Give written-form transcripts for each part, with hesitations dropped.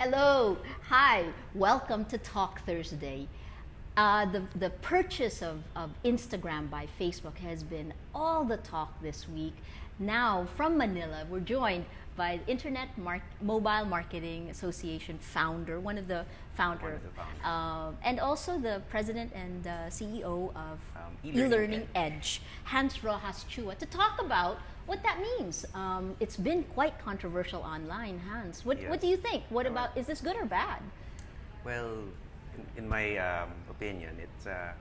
Hello, hi, welcome to Talk Thursday. The purchase of Instagram by Facebook has been all the talk this week. Now, from Manila, we're joined by the Mobile Marketing Association founder, one of the founders, and also the president and CEO of E-Learning Edge, Hans Roxas-Chua, to talk about what that means. It's been quite controversial online, Hans. What do you think? What about, is this good or bad? Well, in my opinion, it's a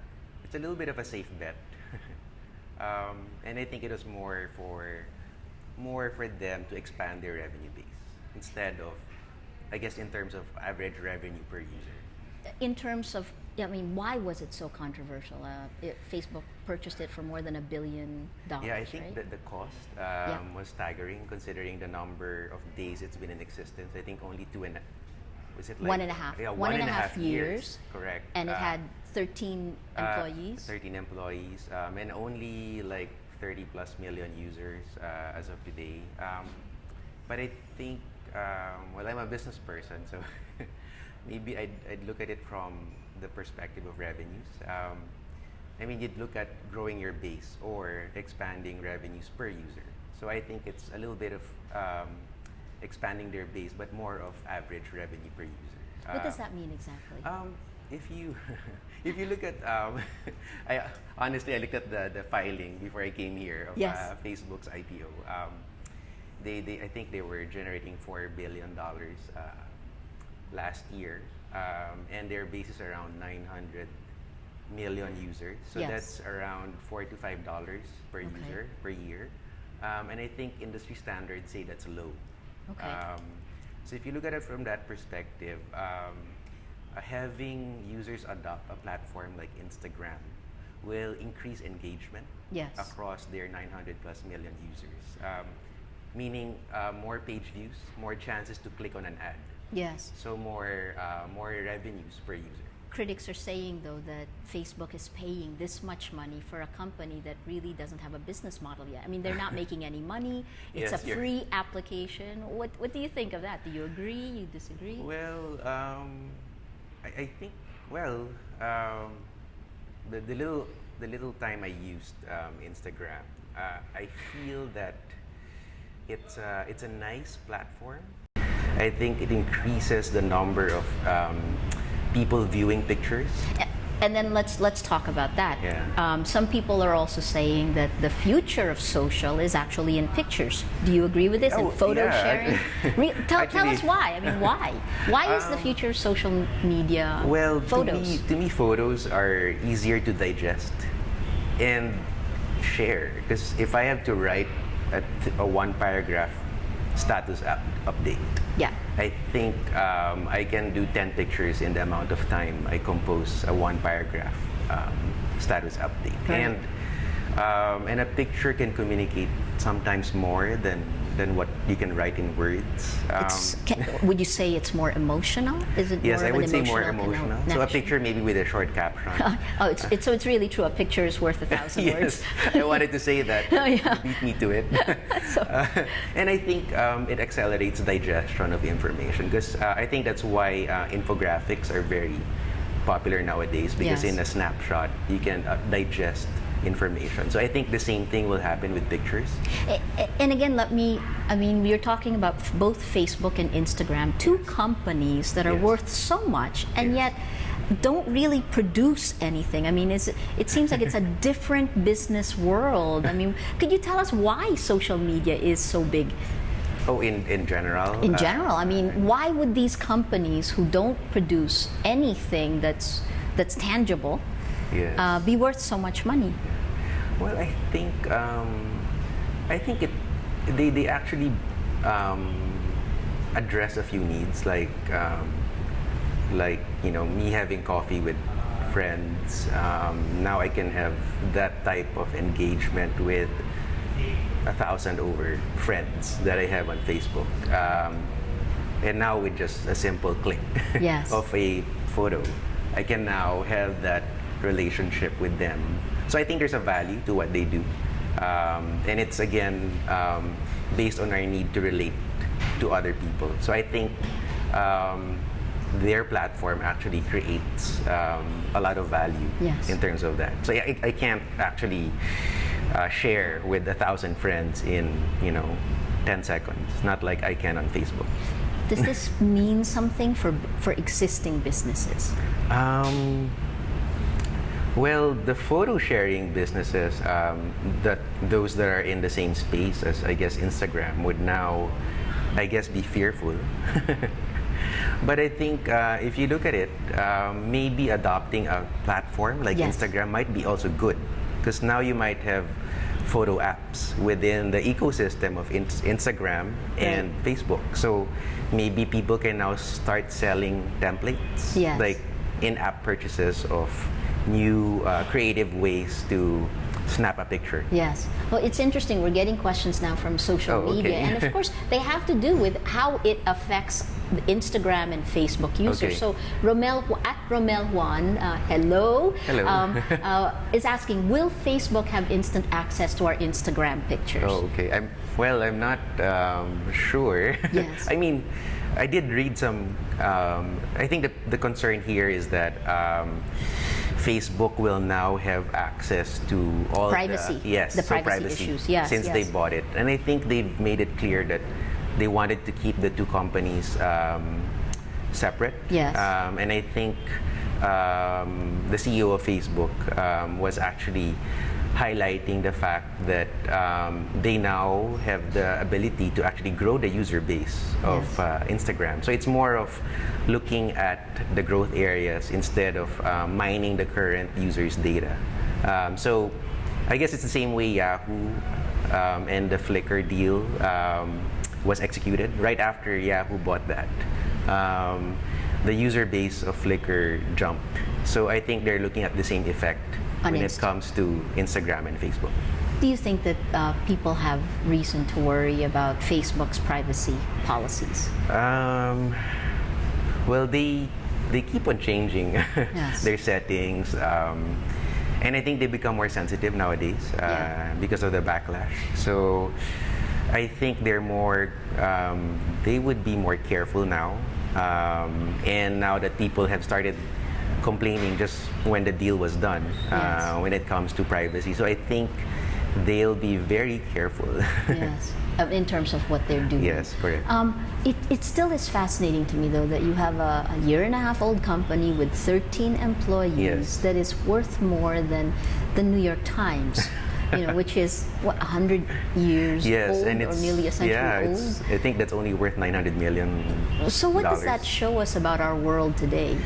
little bit of a safe bet, and I think it was more for them to expand their revenue base instead of, I guess, in terms of average revenue per user. In terms of, I mean, why was it so controversial? Facebook purchased it for more than $1 billion. Yeah, I think right? that the cost was staggering considering the number of days it's been in existence. I think only was it like 1.5? Yeah, one and a half years. Correct. And it had 13 employees. 13 employees, and only like 30 plus million users as of today. But I think, well, I'm a business person, so maybe I'd look at it from the perspective of revenues. I mean, you'd look at growing your base or expanding revenues per user. So I think it's a little bit of expanding their base, but more of average revenue per user. What does that mean exactly? If you look at, honestly, I looked at the filing before I came here of Facebook's IPO. I think they were generating $4 billion last year, and their base is around 900 million users. So that's around $4 to $5 per user per year. And I think industry standards say that's low. Okay. So if you look at it from that perspective, having users adopt a platform like Instagram will increase engagement across their 900 plus million users, meaning more page views, more chances to click on an ad. Yes. So more revenues per user. Critics are saying, though, that Facebook is paying this much money for a company that really doesn't have a business model yet. I mean, they're not making any money. It's a free application. What do you think of that? Do you agree? You disagree? Well, I think, well, the little time I used Instagram, I feel that it's a nice platform. I think it increases the number of people viewing pictures. And then let's talk about that. Yeah. Some people are also saying that the future of social is actually in pictures. Do you agree with this? In photo sharing? Tell us why. I mean, why? Why is the future of social media photos? To me, photos are easier to digest and share. Because if I have to write a one paragraph status update, I think I can do 10 pictures in the amount of time I compose a one paragraph status update. Right. And a picture can communicate sometimes more than what you can write in words. Would you say it's more emotional? Is it yes, more I of would an say more emotional emotional. connection? So a picture maybe with a short caption. So it's really true. A picture is worth 1,000 words. Yes, I wanted to say that. Beat me to it. And I think it accelerates digestion of information, because I think that's why infographics are very popular nowadays, because in a snapshot you can digest information. So I think the same thing will happen with pictures. And again, we're talking about both Facebook and Instagram, two companies that are worth so much and yet don't really produce anything. I mean, it seems like it's a different business world. I mean, could you tell us why social media is so big? Oh, in general? In general. I mean, why would these companies who don't produce anything that's tangible be worth so much money? Well, I think they actually address a few needs, like me having coffee with friends. Now I can have that type of engagement with 1,000 over friends that I have on Facebook. And now with just a simple click of a photo, I can now have that relationship with them. So I think there's a value to what they do. And it's, again, based on our need to relate to other people. So I think their platform actually creates a lot of value Yes. in terms of that. So yeah, I can't actually share with 1,000 friends in 10 seconds. Not like I can on Facebook. Does this mean something for existing businesses? Well, the photo sharing businesses, those that are in the same space as I guess Instagram would now, I guess, be fearful. But I think if you look at it, maybe adopting a platform like Yes. Instagram might be also good, because now you might have photo apps within the ecosystem of Instagram and Facebook. So maybe people can now start selling templates, Yes. like in-app purchases of new creative ways to snap a picture. Yes. Well, it's interesting. We're getting questions now from social Oh, media. okay. And of course, they have to do with how it affects the Instagram and Facebook users. Okay. So at Romel Juan, hello, Hello. is asking, will Facebook have instant access to our Instagram pictures? Oh, okay. I'm not sure. Yes. I mean, I did read some. I think the concern here is that Facebook will now have access to all Privacy. the privacy issues. Yes, since yes. they bought it, and I think they've made it clear that they wanted to keep the two companies separate. Yes. And I think the CEO of Facebook was actually highlighting the fact that they now have the ability to actually grow the user base of Instagram. So it's more of looking at the growth areas instead of mining the current users' data. So I guess it's the same way Yahoo and the Flickr deal was executed right after Yahoo bought that. The user base of Flickr jumped. So I think they're looking at the same effect On when it Insta. comes to Instagram and Facebook. Do you think that people have reason to worry about Facebook's privacy policies? Well, they keep on changing Yes. their settings, and I think they become more sensitive nowadays because of the backlash. So I think they're more, they would be more careful now, and now that people have started complaining just when the deal was done, Yes. when it comes to privacy. So I think they'll be very careful. Yes, in terms of what they're doing. Yes, correct. It still is fascinating to me, though, that you have a year-and-a-half-old company with 13 employees Yes. that is worth more than the New York Times, which is, what, 100 years Yes, old and or it's nearly a century old? I think that's only worth $900 million. So what does that show us about our world today?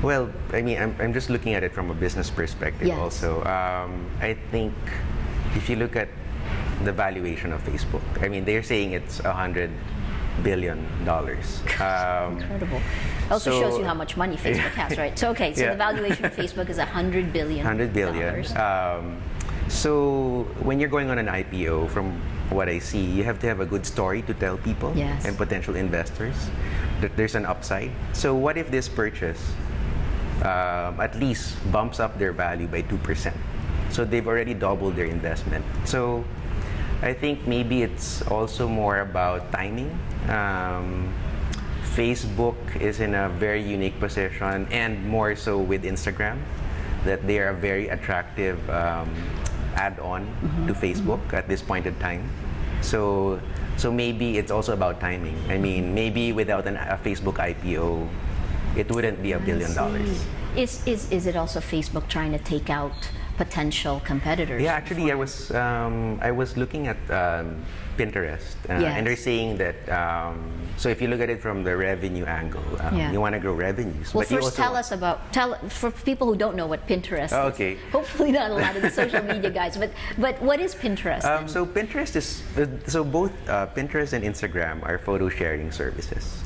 Well, I mean, I'm just looking at it from a business perspective Yes. also. I think if you look at the valuation of Facebook, I mean, they're saying it's $100 billion. Incredible. Also so- shows you how much money Facebook has, right? So, okay, so Yeah. the valuation of Facebook is $100 billion. $100 billion. So when you're going on an IPO, from what I see, you have to have a good story to tell people Yes. and potential investors that there's an upside. So what if this purchase at least bumps up their value by 2%? So they've already doubled their investment. So I think maybe it's also more about timing. Facebook is in a very unique position, and more so with Instagram, that they are a very attractive add-on to Facebook at this point in time. So maybe it's also about timing. I mean, maybe without a Facebook IPO, it wouldn't be $1 billion. Is it also Facebook trying to take out potential competitors? Yeah, actually, I was looking at Pinterest, and they're saying that. So if you look at it from the revenue angle, you want to grow revenues. Well, but you first also tell for people who don't know what Pinterest is. Okay. Hopefully not a lot of the social media guys, but what is Pinterest? So Pinterest is so both Pinterest and Instagram are photo sharing services.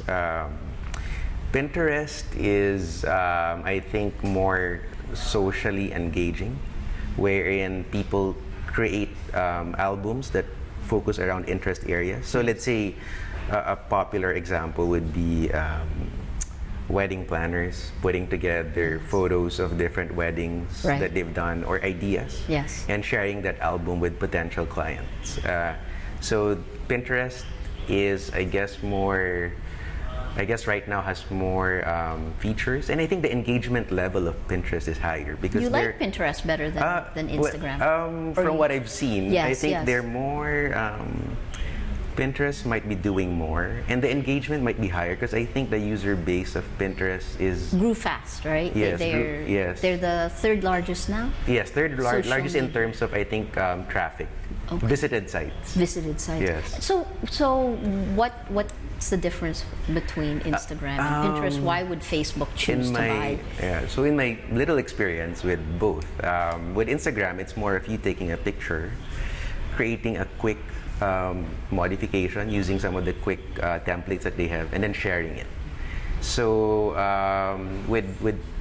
Pinterest is, I think, more socially engaging, wherein people create albums that focus around interest areas. So let's say a popular example would be wedding planners putting together photos of different weddings that they've done or ideas, Yes. and sharing that album with potential clients. So Pinterest is, I guess, right now has more features, and I think the engagement level of Pinterest is higher because you like Pinterest better than Instagram. From what I've seen, yes, I think yes. they're more. Pinterest might be doing more, and the engagement might be higher because I think the user base of Pinterest grew fast, right? Yes, they're the third largest now. Yes, largest media. in terms of, I think, traffic, visited sites. Visited sites. Yes. So what's the difference between Instagram and Pinterest? Why would Facebook choose to buy? Yeah, so in my little experience with both, with Instagram, it's more of you taking a picture, creating a quick modification using some of the quick templates that they have, and then sharing it. So with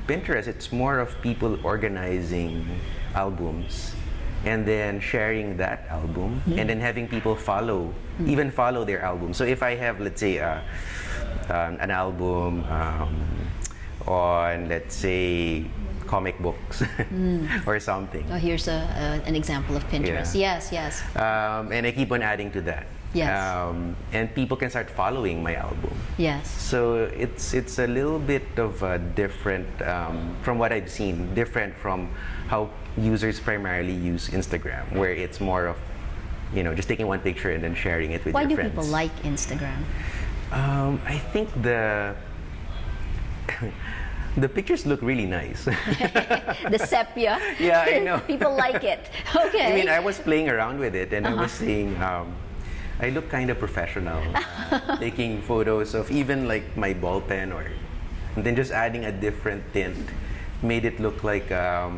Pinterest, it's more of people organizing albums and then sharing that album, and then having people even follow their album. So if I have, let's say, an album on, let's say, comic books or something. Oh, here's an example of Pinterest. Yeah. Yes. And I keep on adding to that. Yes. And people can start following my album. Yes. So it's a little bit of a different, from what I've seen, different from how users primarily use Instagram, where it's more of, just taking one picture and then sharing it with Why your do friends. people like Instagram? I think the pictures look really nice. The sepia. Yeah, I know. People like it. Okay. I mean, I was playing around with it, and I was saying, I look kind of professional, taking photos of even like my ball pen, and then just adding a different tint, made it look like a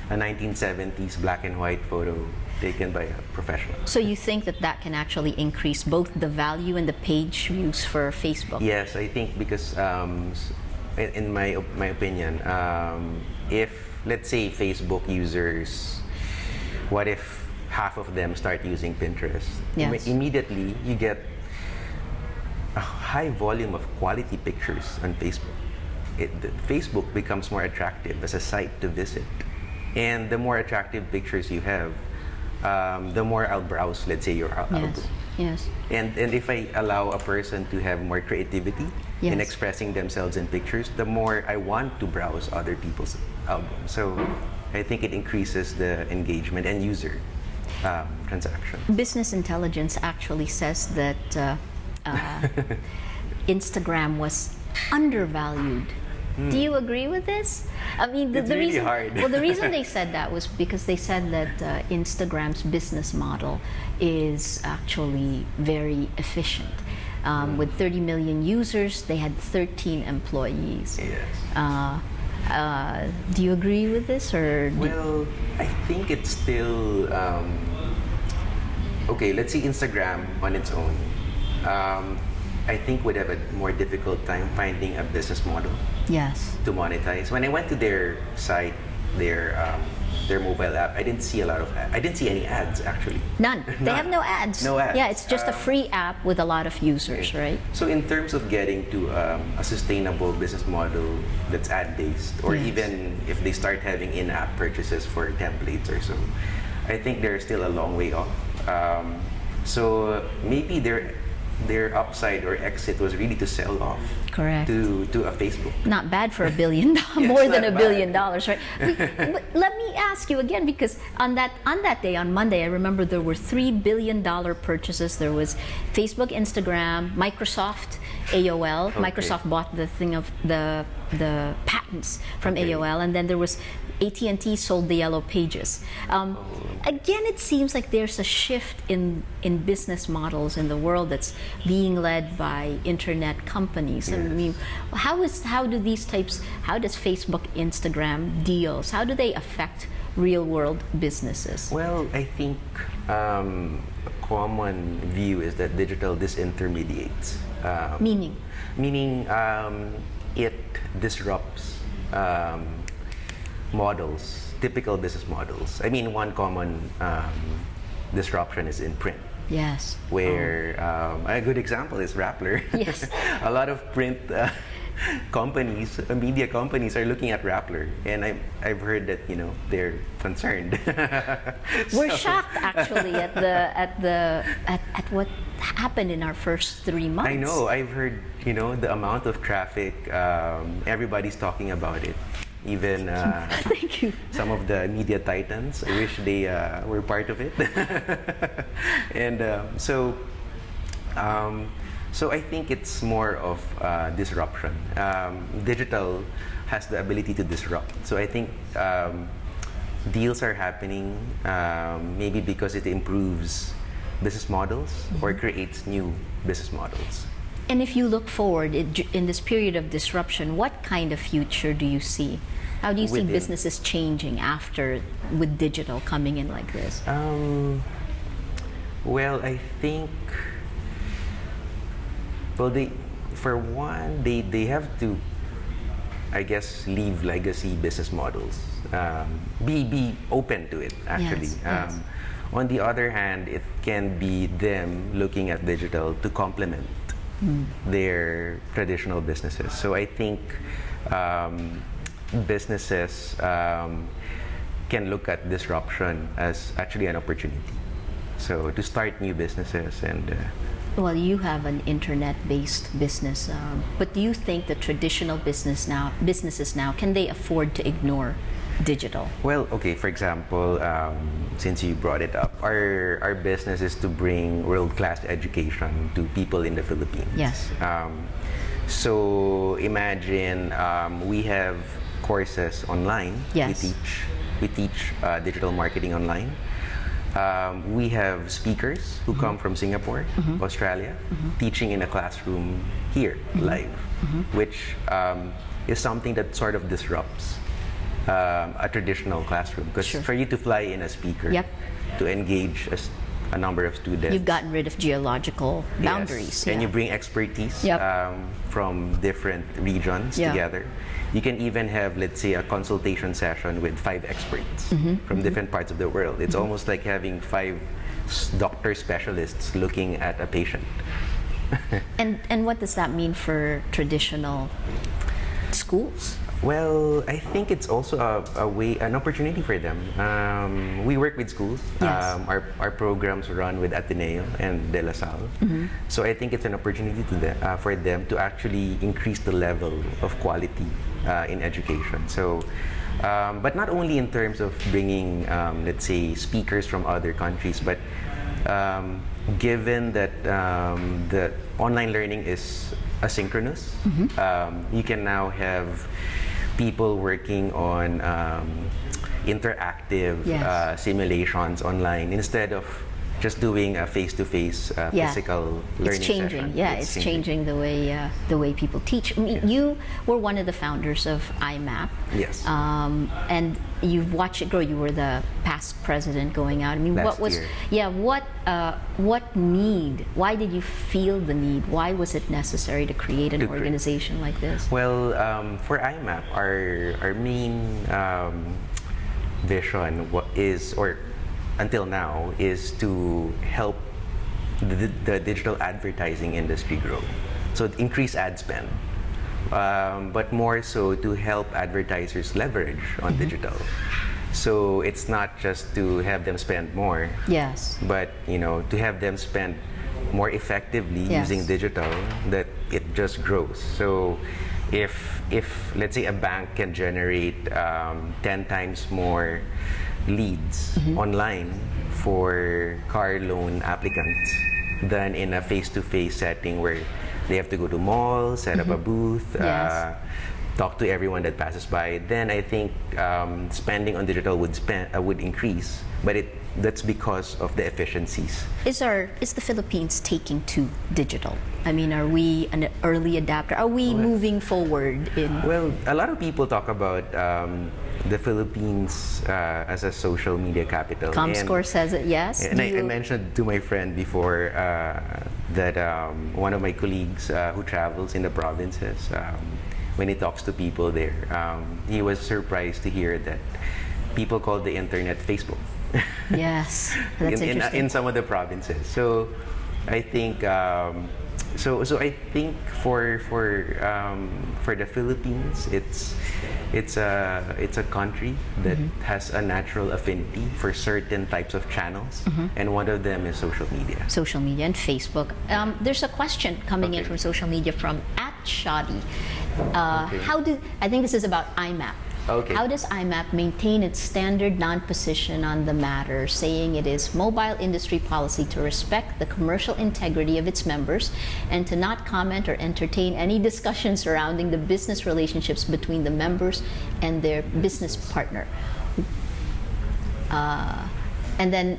1970s black and white photo taken by a professional. So you think that can actually increase both the value and the page views for Facebook? Yes, I think because in my opinion, if, let's say, Facebook users, what if half of them start using Pinterest? Yes. Immediately you get a high volume of quality pictures on Facebook. Facebook becomes more attractive as a site to visit, and the more attractive pictures you have, the more I'll browse, let's say, your album. Yes. And if I allow a person to have more creativity in expressing themselves in pictures, the more I want to browse other people's albums. So I think it increases the engagement and user transactions. Business intelligence actually says that Instagram was undervalued. Do you agree with this? I mean, it's really reason, hard. Well, the reason they said that was because they said that Instagram's business model is actually very efficient. With 30 million users, they had 13 employees. Yes. Do you agree with this, or? Well, I think it's still okay. Let's see, Instagram on its own. I think would have a more difficult time finding a business model. Yes. To monetize. When I went to their site, their mobile app, I didn't see any ads actually. None. They have no ads. No ads. Yeah, it's just a free app with a lot of users, right? So in terms of getting to a sustainable business model that's ad-based, or even if they start having in-app purchases for templates or so, I think they're still a long way off. So maybe their upside or exit was really to sell off. Correct. To a Facebook. Not bad for $1 billion, more than $1 billion, right? But let me ask you again, because on that day, on Monday, I remember there were $3 billion purchases. There was Facebook, Instagram, Microsoft, AOL. Okay. Microsoft bought the thing of the patents from AOL, and then there was AT&T sold the Yellow Pages. Again, it seems like there's a shift in business models in the world that's being led by internet companies. Yes. I mean, how does Facebook, Instagram deals, how do they affect real world businesses? Well, I think a common view is that digital disintermediates. Meaning, it disrupts models, typical business models. I mean, one common disruption is in print. yes. Where a good example is Rappler. Yes. A lot of print companies, media companies, are looking at Rappler, and I've heard that they're concerned. We're shocked actually at happened in our first 3 months. I know. I've heard, the amount of traffic. Everybody's talking about it. Even Thank you. some of the media titans. I wish they were part of it. And so I think it's more of disruption. Digital has the ability to disrupt. So I think deals are happening maybe because it improves business models or creates new business models. And if you look forward in this period of disruption, what kind of future do you see? How do you see businesses changing with digital coming in like this? Well, I think, for one, they have to, I guess, leave legacy business models. Be open to it, actually. Yes. On the other hand, it can be them looking at digital to complement their traditional businesses. So I think businesses can look at disruption as actually an opportunity. So to start new businesses and well, you have an internet-based business, but do you think the traditional businesses now, can they afford to ignore digital? Well, okay, for example, since you brought it up, our business is to bring world-class education to people in the Philippines. Yes. So imagine we have courses online. Yes. We teach digital marketing online. We have speakers who come from Singapore, Australia, teaching in a classroom here, live, which is something that sort of disrupts a traditional classroom. Because for you to fly in a speaker, to engage a number of students, you've gotten rid of geological boundaries. And you bring expertise from different regions together. You can even have, let's say, a consultation session with 5 experts from different parts of the world. It's almost like having 5 doctor specialists looking at a patient. And what does that mean for traditional schools? Well, I think it's also an opportunity for them. We work with schools. Yes. Our programs run with Ateneo and De La Salle. So I think it's an opportunity for them to actually increase the level of quality in education. So, but not only in terms of bringing, let's say, speakers from other countries, but given that the online learning is asynchronous, you can now have people working on interactive simulations online instead of just doing a face-to-face physical learning it's changing. session. It's changing the way people teach. I mean, you were one of the founders of IMAP. Yes. And you've watched it grow. You were the past president going out. I mean, what need? Why did you feel the need? Why was it necessary to create an organization like this? Well, for IMAP, our main vision is, or until now, is to help the digital advertising industry grow. So increase ad spend, but more so to help advertisers leverage on digital. So it's not just to have them spend more, but to have them spend more effectively using digital, that it just grows. So if let's say a bank can generate 10 times more leads online for car loan applicants than in a face-to-face setting where they have to go to malls, set up a booth, talk to everyone that passes by, then I think spending on digital would increase, but that's because of the efficiencies. Is the Philippines taking to digital? I mean, are we an early adapter? Are we moving forward in? Well, a lot of people talk about the Philippines as a social media capital. ComScore says it, yes. And I mentioned to my friend before that one of my colleagues who travels in the provinces, when he talks to people there, he was surprised to hear that people call the internet Facebook. Yes, that's interesting. In some of the provinces. So I think So I think for the Philippines, it's a country that has a natural affinity for certain types of channels, and one of them is social media. Social media and Facebook. There's a question coming in from social media from @Shadi. I think this is about IMAP. Okay. How does IMAP maintain its standard non-position on the matter, saying it is mobile industry policy to respect the commercial integrity of its members and to not comment or entertain any discussion surrounding the business relationships between the members and their business partner? And then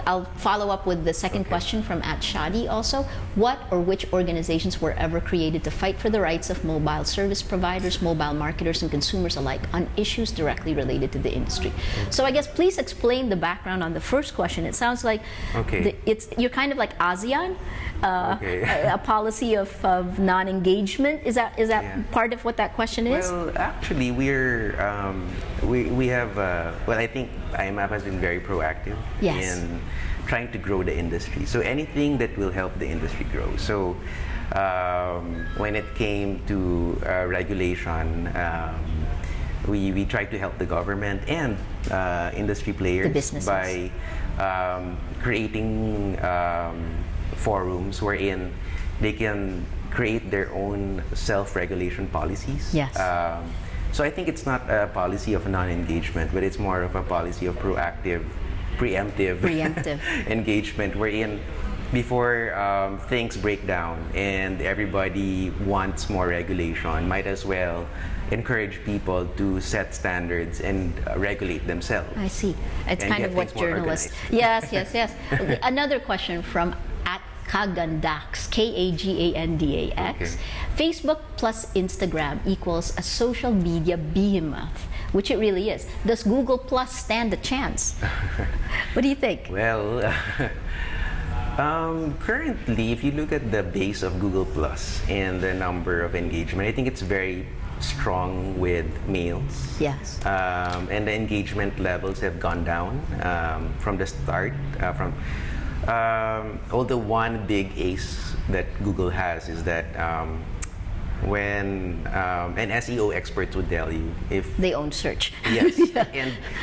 I'll follow up with the second question from @Shadi also. What or which organizations were ever created to fight for the rights of mobile service providers, mobile marketers, and consumers alike on issues directly related to the industry? So I guess please explain the background on the first question. It sounds like you're kind of like ASEAN, a policy of non-engagement. Is that part of what that question is? Well, actually, we have I think IMAP has been very proactive in trying to grow the industry. So anything that will help the industry grow. So when it came to regulation, we tried to help the government and industry players by creating forums wherein they can create their own self-regulation policies. Yes. So I think it's not a policy of non-engagement, but it's more of a policy of preemptive engagement, wherein before things break down and everybody wants more regulation, might as well encourage people to set standards and regulate themselves. I see. It's kind of what journalists... Yes. Another question from @Kagandax, KAGANDAX. Facebook plus Instagram equals a social media behemoth, which it really is. Does Google Plus stand a chance? What do you think? Well, currently, if you look at the base of Google Plus and the number of engagement, I think it's very strong with males. Yes. And the engagement levels have gone down from the start. Although one big ace that Google has is that when an SEO expert would tell you, if they own search. Yes.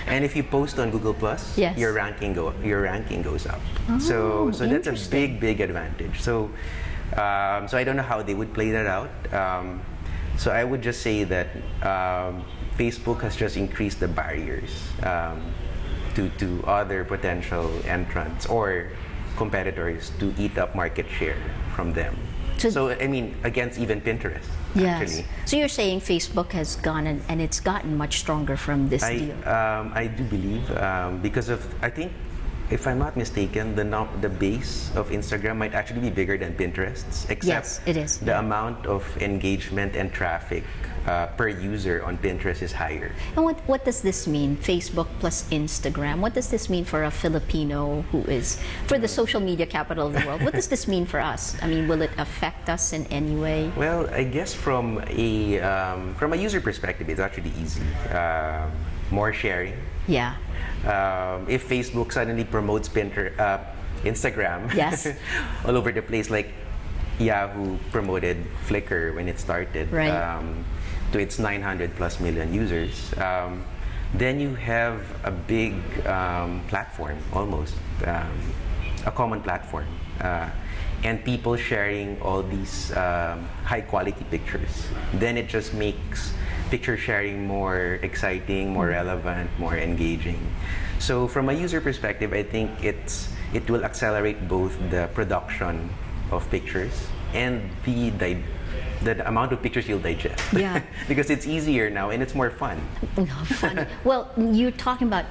And if you post on Google Plus, your ranking goes up. So that's a big advantage. So I don't know how they would play that out. So I would just say that Facebook has just increased the barriers to other potential entrants or competitors to eat up market share from them. So I mean, against even Pinterest. Yes. Actually. So you're saying Facebook has gone and it's gotten much stronger from this deal? I do believe because of, I think, if I'm not mistaken, the base of Instagram might actually be bigger than Pinterest's, except it is. The amount of engagement and traffic per user on Pinterest is higher. And what does this mean, Facebook plus Instagram? What does this mean for a Filipino who is, for the social media capital of the world? What does this mean for us? I mean, will it affect us in any way? Well, I guess from a user perspective, it's actually easy. More sharing. Yeah. If Facebook suddenly promotes Instagram all over the place, like Yahoo promoted Flickr when it started to its 900 plus million users, then you have a big platform, almost a common platform, and people sharing all these high quality pictures. Then it just makes picture sharing more exciting, more relevant, more engaging. So from a user perspective, I think it will accelerate both the production of pictures and the amount of pictures you'll digest. Yeah. Because it's easier now and it's more fun. Funny. Well, you're talking about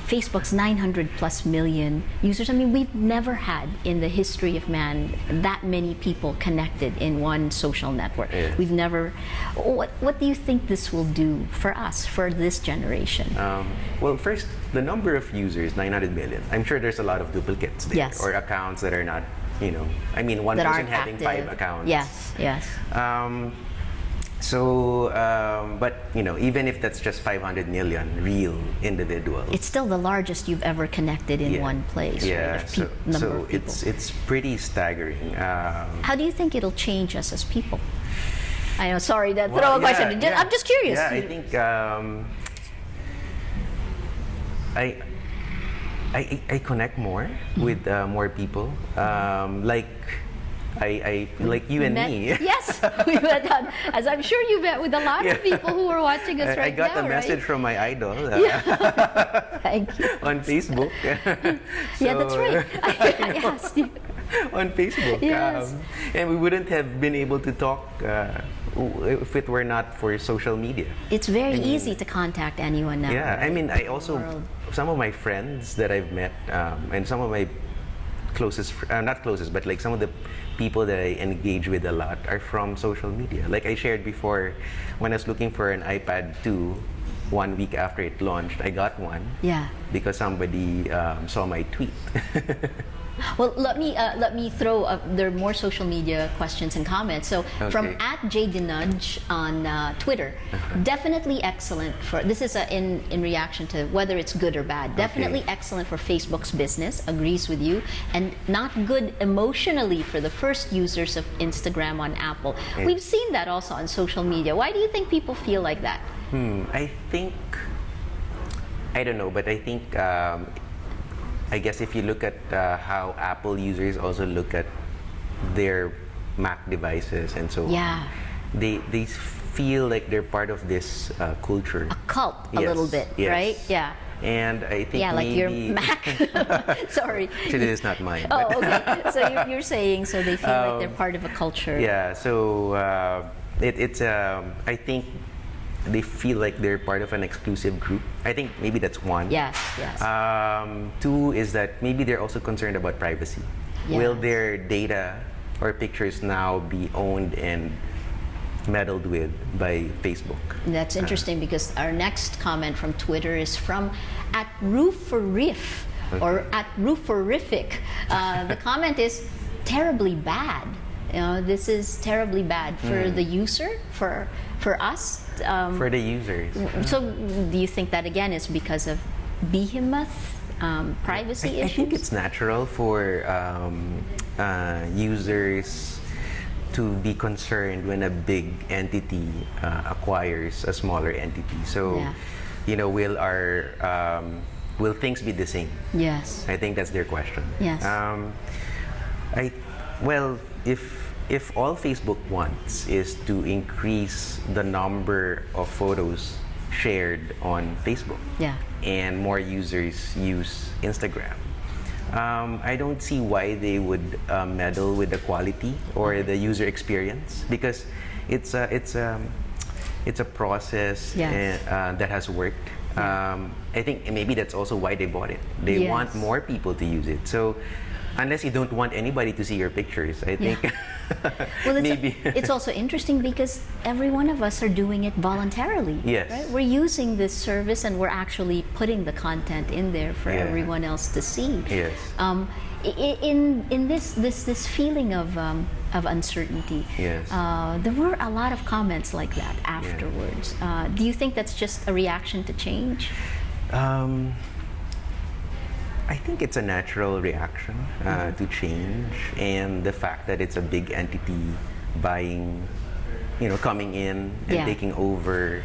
Facebook's 900 plus million users. I mean, we've never had in the history of man that many people connected in one social network. Yeah. We've never. What do you think this will do for us, for this generation? Well, first, the number of users, 900 million. I'm sure there's a lot of duplicates there, or accounts that are not, I mean, one person having 5 accounts. Yes. So, but even if that's just 500 million real individuals, It's still the largest you've ever connected in one place. Yeah, right? so it's pretty staggering. How do you think it'll change us as people? I know, sorry to throw a question. I'm just curious. Yeah, I think I connect more with more people. Like like you and me. Yes, we met as I'm sure you met with a lot of people who are watching us right now. I got a message from my idol. Thank you. On Facebook. Yeah, that's right. I asked you. On Facebook. Yes. And we wouldn't have been able to talk if it were not for social media. It's very easy to contact anyone now. Yeah, right? I mean, I also, some of my friends that I've met and some of my closest, not closest, but like some of the people that I engage with a lot are from social media. Like I shared before, when I was looking for an iPad 2, 1 week after it launched, I got one. Yeah. Because somebody saw my tweet. Well, let me throw there are more social media questions and comments. So from @JDNudge on Twitter, definitely excellent for this is in reaction to whether it's good or bad. Definitely excellent for Facebook's business, agrees with you, and not good emotionally for the first users of Instagram on Apple. We've seen that also on social media. Why do you think people feel like that? I think I don't know, but I think. I guess if you look at how Apple users also look at their Mac devices and so on, they feel like they're part of this culture. A cult, a little bit, right? Yeah. And I think like maybe your Mac. Sorry. Actually, it's not mine. Oh, okay. So you're saying so they feel like they're part of a culture. Yeah. So it's I think they feel like they're part of an exclusive group. I think maybe that's one. Yes. Two is that maybe they're also concerned about privacy. Yes. Will their data or pictures now be owned and meddled with by Facebook? That's interesting because our next comment from Twitter is from @Rooforiff or @Rooforific. The comment is terribly bad. This is terribly bad for the user, for us. For the users. So do you think that again is because of behemoth privacy issues? I think it's natural for users to be concerned when a big entity acquires a smaller entity. So, will things be the same? Yes. I think that's their question. Yes. If all Facebook wants is to increase the number of photos shared on Facebook, and more users use Instagram, I don't see why they would meddle with the quality or the user experience, because it's a process that has worked. I think maybe that's also why they bought it. They want more people to use it. So unless you don't want anybody to see your pictures, I think maybe. It's also interesting because every one of us are doing it voluntarily. Yes. Right? We're using this service and we're actually putting the content in there for everyone else to see. Yes. In this feeling of uncertainty, there were a lot of comments like that afterwards. Do you think that's just a reaction to change? I think it's a natural reaction to change, and the fact that it's a big entity buying, coming in and taking over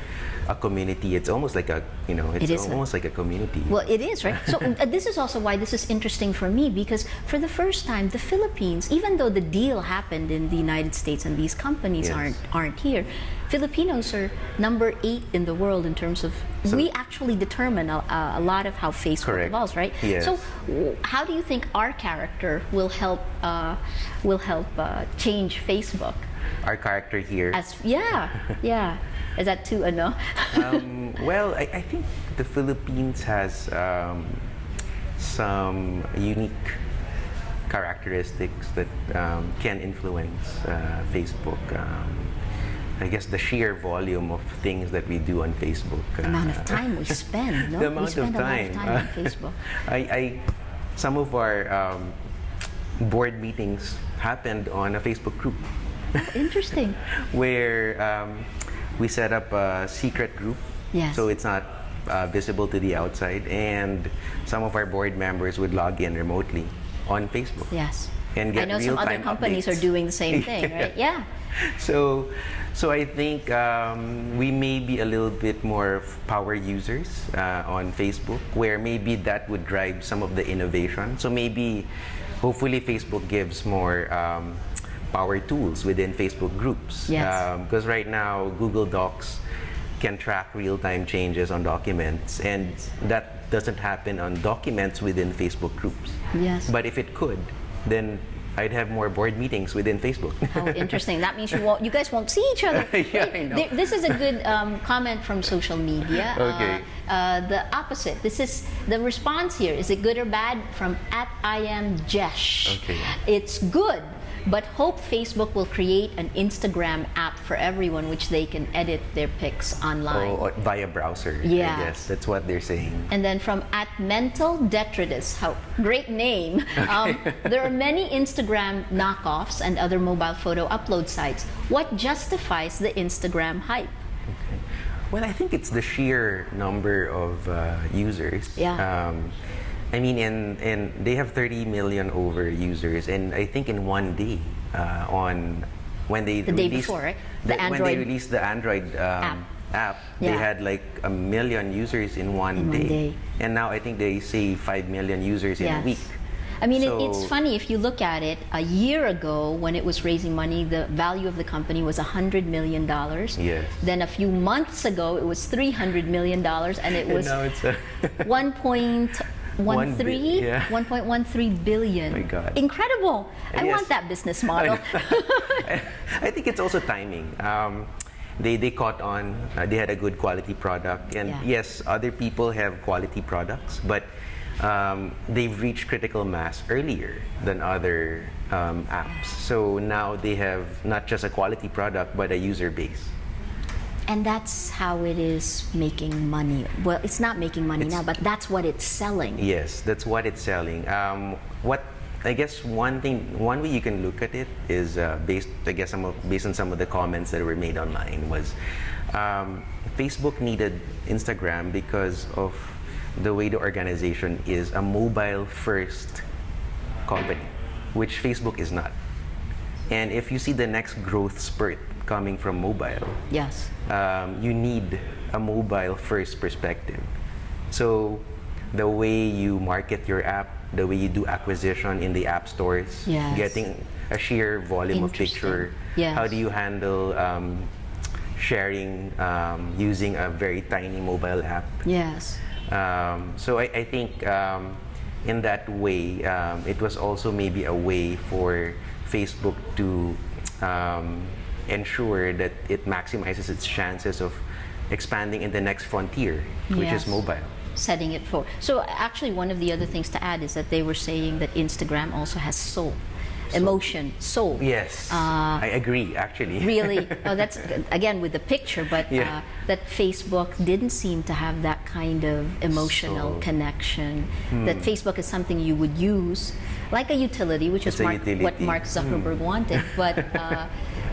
a community. It's almost like almost like a community. Well, it is, right? So this is also why this is interesting for me, because for the first time, the Philippines, even though the deal happened in the United States and these companies aren't here, Filipinos are number 8 in the world in terms of we actually determine a lot of how Facebook evolves, right? Yes. So how do you think our character will help change Facebook? Our character here. Is that too no? Well, I think the Philippines has some unique characteristics that can influence Facebook. I guess the sheer volume of things that we do on Facebook. The amount of time we spend, no? The amount of time. We spend a lot of time on Facebook. Some of our board meetings happened on a Facebook group. Interesting. where we set up a secret group. Yes. So it's not visible to the outside, and some of our board members would log in remotely on Facebook. Yes. And get I know some other real-time companies updates. are doing the same thing, right? Yeah. So I think we may be a little bit more power users on Facebook, where maybe that would drive some of the innovation. So maybe, hopefully, Facebook gives more power tools within Facebook groups. Yes. Because right now, Google Docs can track real-time changes on documents, and that doesn't happen on documents within Facebook groups. Yes. But if it could, then I'd have more board meetings within Facebook. How interesting. That means you guys won't see each other. Yeah, I know. This is a good comment from social media. Okay. The opposite. This is the response here. Is it good or bad? From @IamJesh. Okay. It's good, but hope Facebook will create an Instagram app for everyone, which they can edit their pics online. Oh, via browser. Yeah. I guess that's what they're saying. And then from @mentaldetritus, how great name. There are many Instagram knockoffs and other mobile photo upload sites. What justifies the Instagram hype? Okay. Well, I think it's the sheer number of users. Yeah. I mean, and they have 30 million over users, and I think in one day, when they The day before, right? When they released the Android app, they Yeah. had like 1 million users in one day. And now I think they say 5 million users in a week. I mean, So- it's funny if you look at it. A year ago, when it was raising money, the value of the company was $100 million. Yes. Then a few months ago, it was $300 million, and it was now it's 1.13 billion. My God. Incredible. I Yes. want that business model. I think it's also timing. They caught on. They had a good quality product, and Yeah. yes, other people have quality products, but they've reached critical mass earlier than other apps. So now they have not just a quality product, but a user base. And that's how it is making money. Well, it's not making money now, but that's what it's selling. Yes, that's what it's selling. What I guess one way you can look at it is based on some of the comments that were made online was Facebook needed Instagram because of the way the organization is a mobile first company, which Facebook is not. And if you see the next growth spurt coming from mobile, Yes. you need a mobile first perspective. So the way you market your app, the way you do acquisition in the app stores, Yes. getting a sheer volume of Interesting. picture, Yes. how do you handle sharing using a very tiny mobile app? Yes. So I think in that way, it was also maybe a way for Facebook to ensure that it maximizes its chances of expanding in the next frontier, which Yes. is mobile. Setting it for. So actually, one of the other things to add is that they were saying that Instagram also has soul, emotion, soul. Yes, I agree, actually. Really, that's again with the picture, but Yeah. that Facebook didn't seem to have that kind of emotional So- connection. That Facebook is something you would use like a utility, which is It's a what utility. Mark Zuckerberg wanted, but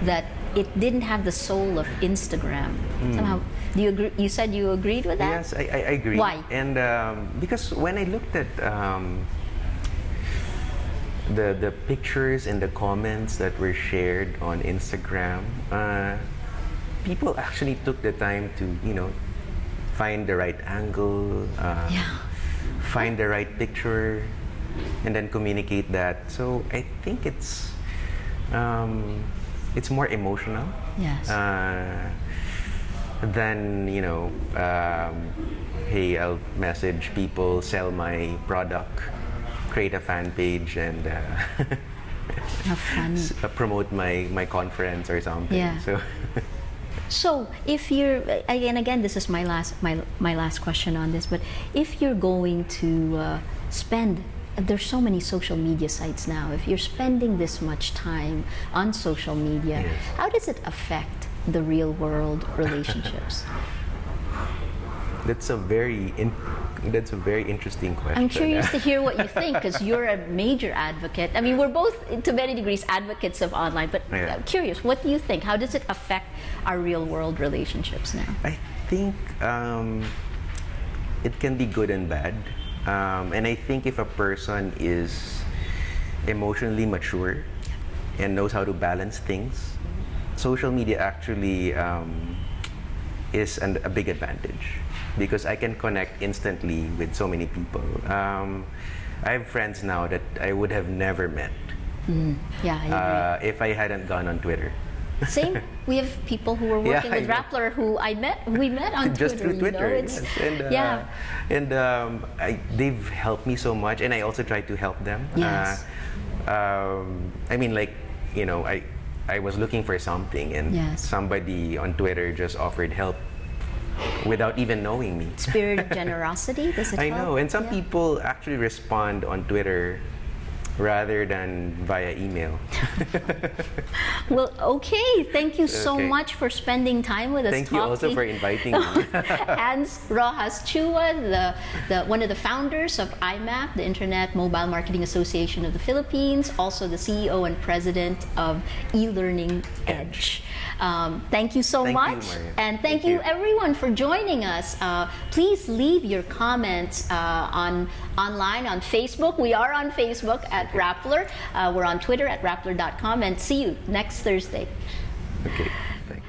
that it didn't have the soul of Instagram. Somehow, do you agree? You said you agreed with that? Yes, I agree. Why? And because when I looked at the pictures and the comments that were shared on Instagram, people actually took the time to, find the right angle, find the right picture, and then communicate that. So I think it's more emotional. Yes. Than hey, I'll message people, sell my product, create a fan page, and How funny. promote my conference or something. Yeah. So if you're again, this is my last question on this, but if you're going to spend, there's so many social media sites now. If you're spending this much time on social media, Yes. how does it affect the real world relationships? That's a very interesting question. I'm curious to hear what you think because you're a major advocate. I mean, we're both, to many degrees, advocates of online, but Yeah. I'm curious, what do you think? How does it affect our real-world relationships now? I think it can be good and bad. And I think if a person is emotionally mature and knows how to balance things, social media actually is a big advantage because I can connect instantly with so many people. I have friends now that I would have never met Yeah, I agree. if I hadn't gone on Twitter. Same. We have people who were working Yeah, with I know. Rappler who we met on Just Twitter. through Twitter, You know? It's, yes. They've helped me so much, and I also try to help them. Yes. I mean, like, you know, I was looking for something, and Yes. somebody on Twitter just offered help without even knowing me. Spirit of generosity, does it I help? know, and some Yeah. people actually respond on Twitter rather than via email. Well, okay. Thank you so Okay. much for spending time with us. Thank you also for inviting me. Hans Roxas-Chua, one of the founders of IMAP, the Internet Mobile Marketing Association of the Philippines, also the CEO and president of eLearning Edge. Thank you so Thank you, much. Maria. And Thank thank you you. everyone for joining us. Please leave your comments online on Facebook. We are on Facebook at Rappler. We're on Twitter at Rappler.com. And see you next Thursday. Okay, thanks.